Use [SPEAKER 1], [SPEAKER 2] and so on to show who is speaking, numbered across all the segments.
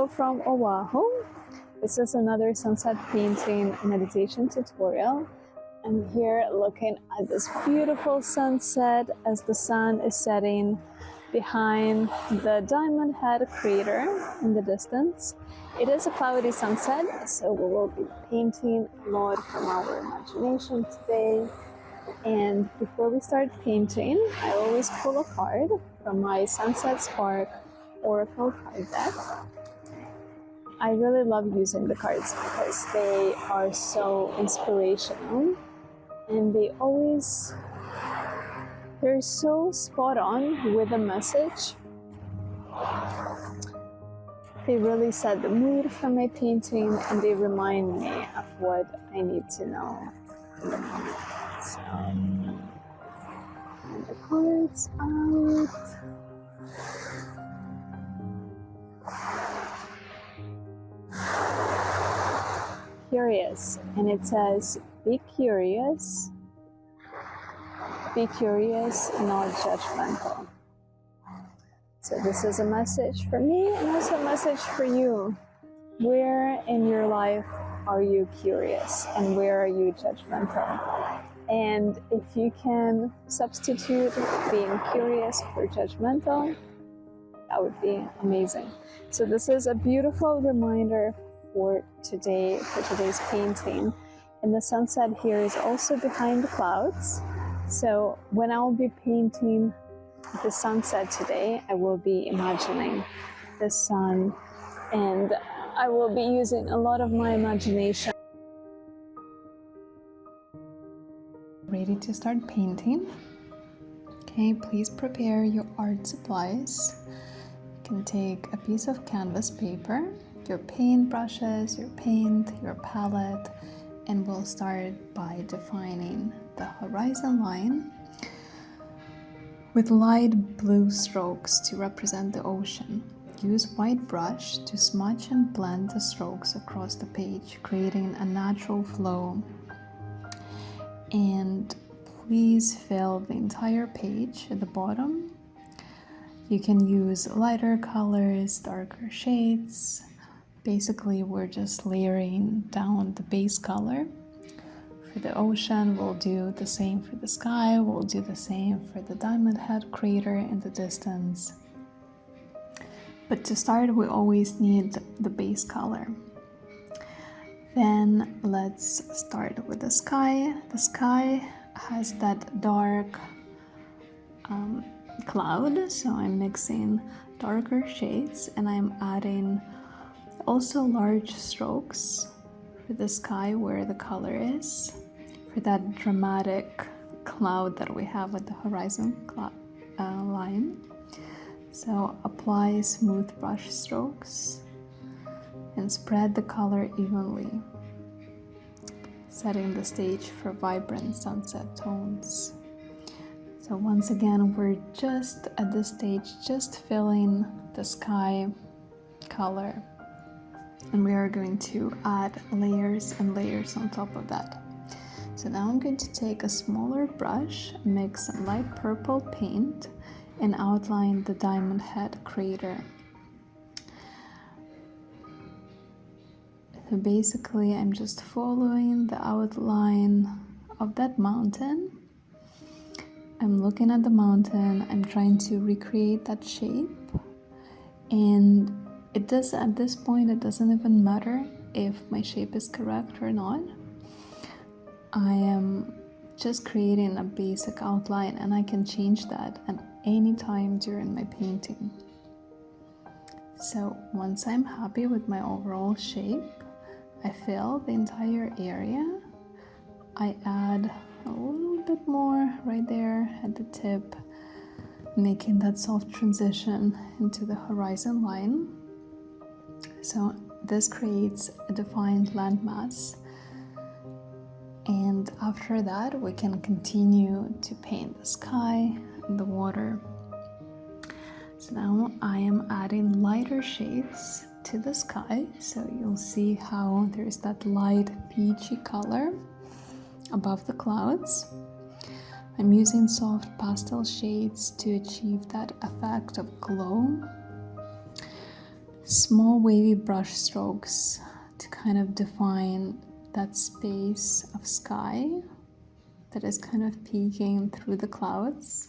[SPEAKER 1] Hello from Oahu. This is another sunset painting meditation tutorial. I'm here looking at this beautiful sunset as the sun is setting behind the Diamond Head crater in the distance. It is a cloudy sunset, so we will be painting a lot from our imagination today. And before we start painting, I always pull a card from my Sunset Spark Oracle card deck. I really love using the cards because they are so inspirational and they're so spot on with the message. They really set the mood for my painting and they remind me of what I need to know in the moment. So, and the cards out. Curious, and it says, be curious, not judgmental. So this is a message for me and also a message for you. Where in your life are you curious and where are you judgmental? And if you can substitute being curious for judgmental, that would be amazing. So this is a beautiful reminder for today's painting. And the sunset here is also behind the clouds. So when I'll be painting the sunset today, I will be imagining the sun and I will be using a lot of my imagination. Ready to start painting? Okay, please prepare your art supplies. You can take a piece of canvas paper, your paint brushes, your paint, your palette, and we'll start by defining the horizon line with light blue strokes to represent the ocean. Use white brush to smudge and blend the strokes across the page, creating a natural flow. And please fill the entire page at the bottom. You can use lighter colors, darker shades. Basically, we're just layering down the base color. For the ocean, we'll do the same for the sky. We'll do the same for the Diamond Head crater in the distance. But to start, we always need the base color. Then let's start with the sky. The sky has that dark cloud, so I'm mixing darker shades and I'm adding also large strokes for the sky where the color is, for that dramatic cloud that we have at the horizon line. So apply smooth brush strokes and spread the color evenly, setting the stage for vibrant sunset tones. So once again, we're just at this stage, just filling the sky color. And we are going to add layers and layers on top of that. So now I'm going to take a smaller brush, mix some light purple paint, and outline the Diamond Head crater. So basically, I'm just following the outline of that mountain. I'm looking at the mountain, I'm trying to recreate that shape, and at this point, it doesn't even matter if my shape is correct or not. I am just creating a basic outline and I can change that at any time during my painting. So once I'm happy with my overall shape, I fill the entire area. I add a little bit more right there at the tip, making that soft transition into the horizon line. So this creates a defined landmass, and after that we can continue to paint the sky and the water. So now I am adding lighter shades to the sky, so you'll see how there's that light peachy color above the clouds. I'm using soft pastel shades to achieve that effect of glow. small wavy brush strokes to kind of define that space of sky that is kind of peeking through the clouds.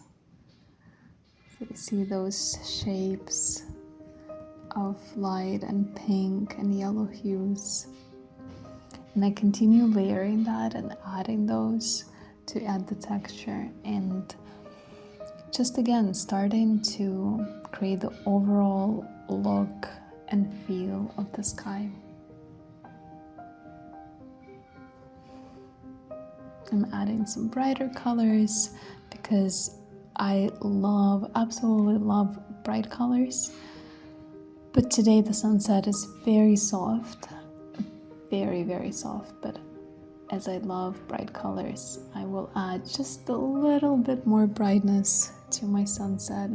[SPEAKER 1] So you see those shapes of light and pink and yellow hues. And I continue layering that and adding those to add the texture, and just again starting to create the overall look and feel of the sky. I'm adding some brighter colors because I absolutely love bright colors. But today the sunset is very soft, very, very soft. But as I love bright colors, I will add just a little bit more brightness to my sunset.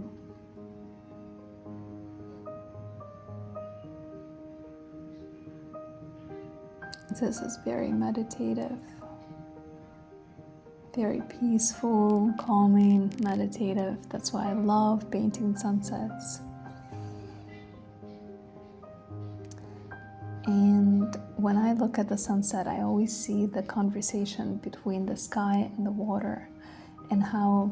[SPEAKER 1] This is very meditative, very peaceful, calming, meditative. That's why I love painting sunsets. And when I look at the sunset, I always see the conversation between the sky and the water, and how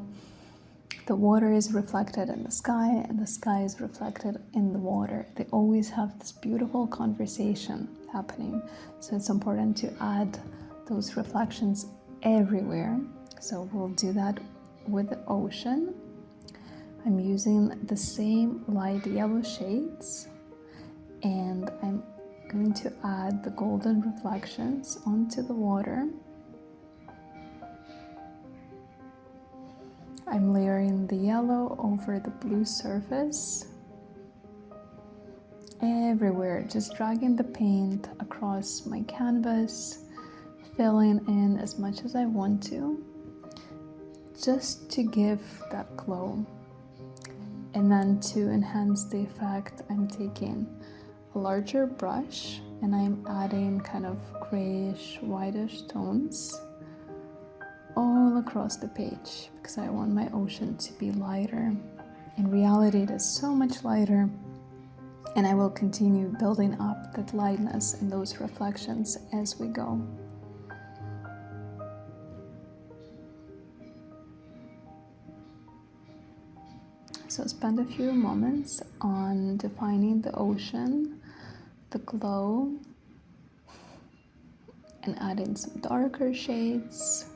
[SPEAKER 1] the water is reflected in the sky and the sky is reflected in the water. They always have this beautiful conversation happening. So it's important to add those reflections everywhere. So we'll do that with the ocean. I'm using the same light yellow shades, and I'm going to add the golden reflections onto the water. I'm layering the yellow over the blue surface. Everywhere, just dragging the paint across my canvas, filling in as much as I want to, just to give that glow. And then to enhance the effect, I'm taking a larger brush and I'm adding kind of grayish, whitish tones all across the page because I want my ocean to be lighter. In reality, it is so much lighter, and I will continue building up that lightness and those reflections as we go. So spend a few moments on defining the ocean, the glow, and adding some darker shades.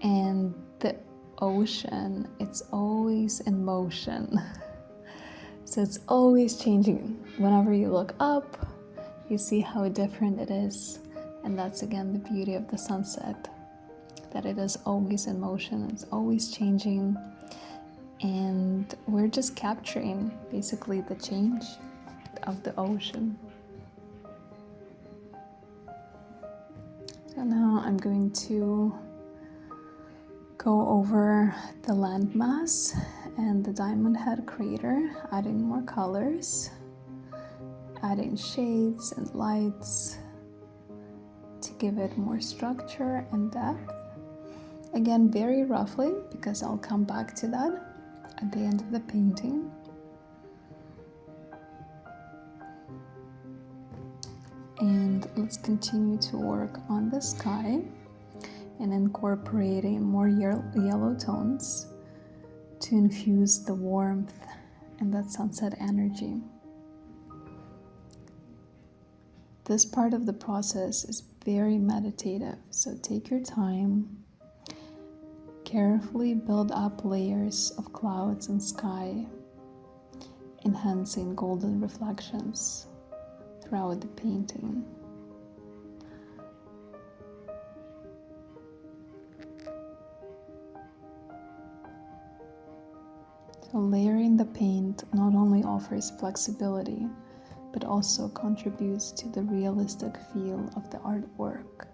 [SPEAKER 1] And the ocean, it's always in motion. So it's always changing. Whenever you look up, you see how different it is. And that's again the beauty of the sunset, that it is always in motion, it's always changing. And we're just capturing basically the change of the ocean. So now I'm going to go over the landmass and the Diamond Head crater, adding more colors, adding shades and lights to give it more structure and depth. Again, very roughly, because I'll come back to that at the end of the painting. And let's continue to work on the sky and incorporating more yellow tones to infuse the warmth and that sunset energy. This part of the process is very meditative, so take your time. Carefully build up layers of clouds and sky, enhancing golden reflections throughout the painting. So layering the paint not only offers flexibility, but also contributes to the realistic feel of the artwork.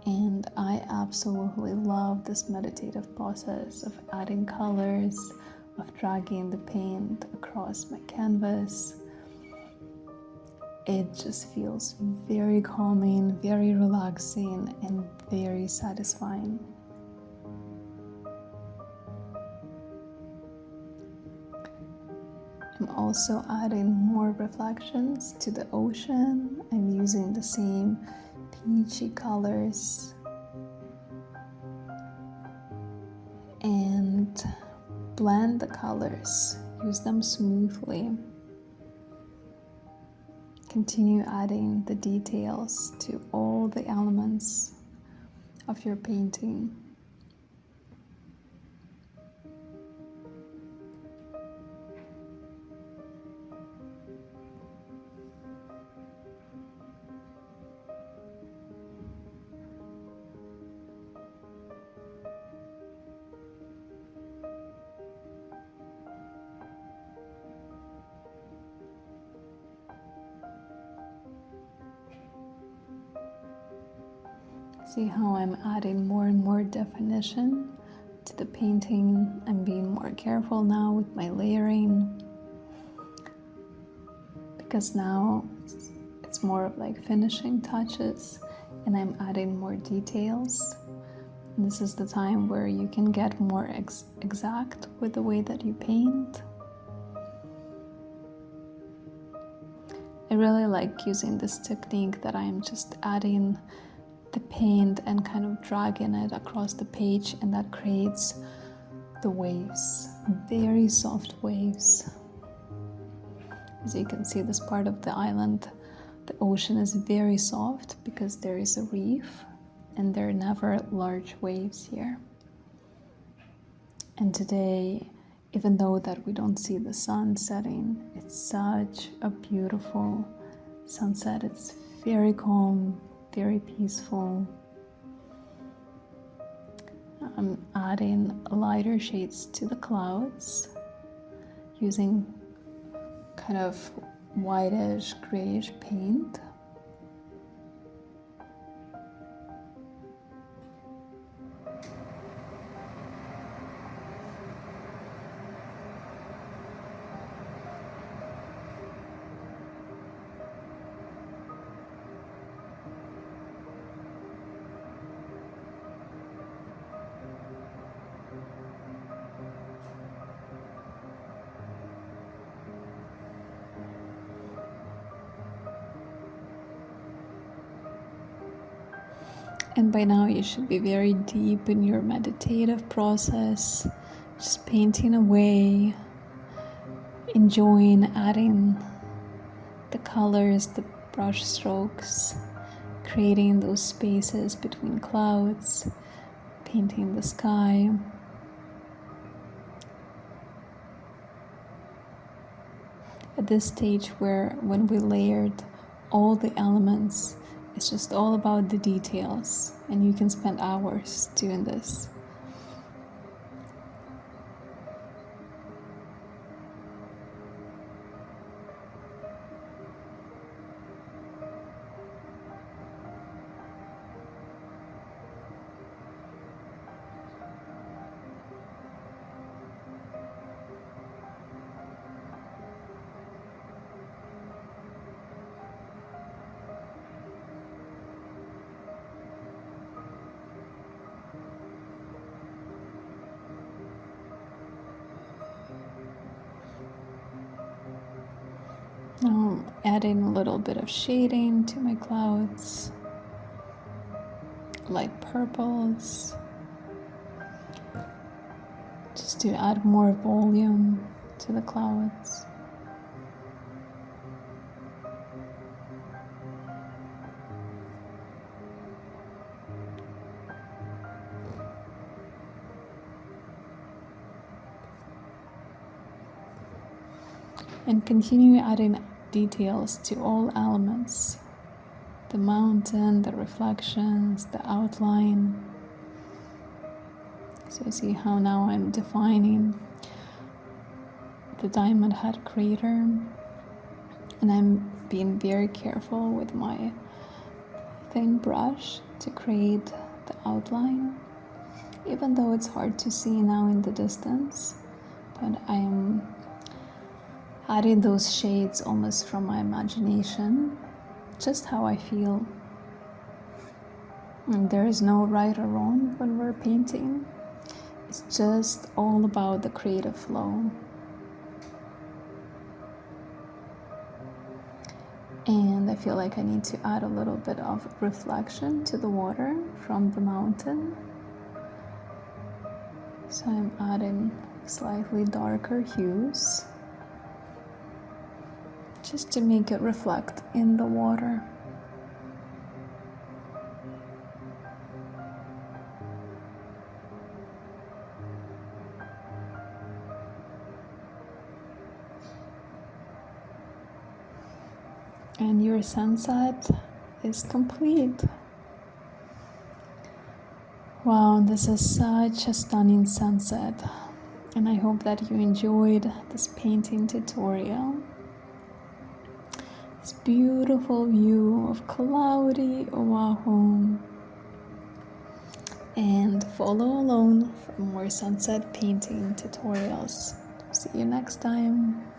[SPEAKER 1] And I absolutely love this meditative process of adding colors, of dragging the paint across my canvas. It just feels very calming, very relaxing, and very satisfying. I'm also adding more reflections to the ocean. I'm using the same peachy colors and blend the colors, use them smoothly. Continue adding the details to all the elements of your painting. See how I'm adding more and more definition to the painting. I'm being more careful now with my layering, because now it's more of like finishing touches and I'm adding more details. And this is the time where you can get more exact with the way that you paint. I really like using this technique that I'm just adding the paint and kind of dragging it across the page, and that creates the waves, very soft waves. As you can see, this part of the island, the ocean is very soft because there is a reef and there are never large waves here. And today, even though that we don't see the sun setting, it's such a beautiful sunset. It's very calm, very peaceful. I'm adding lighter shades to the clouds using kind of whitish, grayish paint. And by now you should be very deep in your meditative process, just painting away, enjoying adding the colors, the brush strokes, creating those spaces between clouds, painting the sky. At this stage when we layered all the elements, it's just all about the details, and you can spend hours doing this. Now adding a little bit of shading to my clouds, light purples, just to add more volume to the clouds. And continue adding details to all elements, the mountain, the reflections, the outline. So you see how now I'm defining the diamond head crater, and I'm being very careful with my thin brush to create the outline, even though it's hard to see now in the distance, but I am adding those shades almost from my imagination, just how I feel. And there is no right or wrong when we're painting. It's just all about the creative flow. And I feel like I need to add a little bit of reflection to the water from the mountain. So I'm adding slightly darker hues just to make it reflect in the water. And your sunset is complete. Wow, this is such a stunning sunset. And I hope that you enjoyed this painting tutorial. This beautiful view of cloudy Oahu. And follow along for more sunset painting tutorials. See you next time.